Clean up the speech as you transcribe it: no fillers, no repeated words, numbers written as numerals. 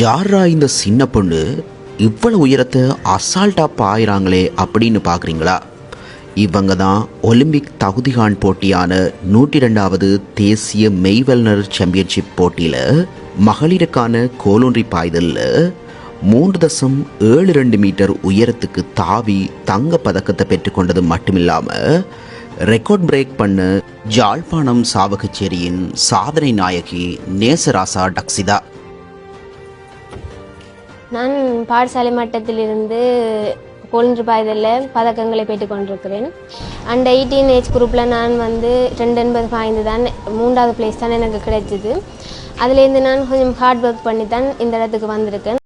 யாரா இந்த சின்ன பொண்ணு இவ்வளவு உயரத்தை அசால்ட்டாக பாயிறாங்களே அப்படின்னு பார்க்குறீங்களா? இவங்க தான் ஒலிம்பிக் தகுதிகான் போட்டியான 102வது தேசிய மெய்வல்னர் சாம்பியன்ஷிப் போட்டியில் மகளிருக்கான கோலொன்றி பாய்தலில் 3.72 மீட்டர் உயரத்துக்கு தாவி தங்க பதக்கத்தை பெற்றுக்கொண்டது மட்டுமில்லாமல் ரெக்கார்ட் பிரேக் பண்ண ஜாழ்ப்பாணம் சாவகச்சேரியின் சாதனை நாயகி நேசராசா டக்சிதா. நான் பாடசாலை மட்டத்திலிருந்து கோலொன்றி பாய்தலில் பதக்கங்களை பெற்றுக்கொண்டிருக்கிறேன். அண்ட் 18 ஏஜ் குரூப்பில் நான் 280 பாய்ந்து தான் 3வது பிளேஸ் தான் எனக்கு கிடைச்சிது. அதுலேருந்து நான் கொஞ்சம் ஹார்ட் ஒர்க் பண்ணி தான் இந்த இடத்துக்கு வந்திருக்கேன்.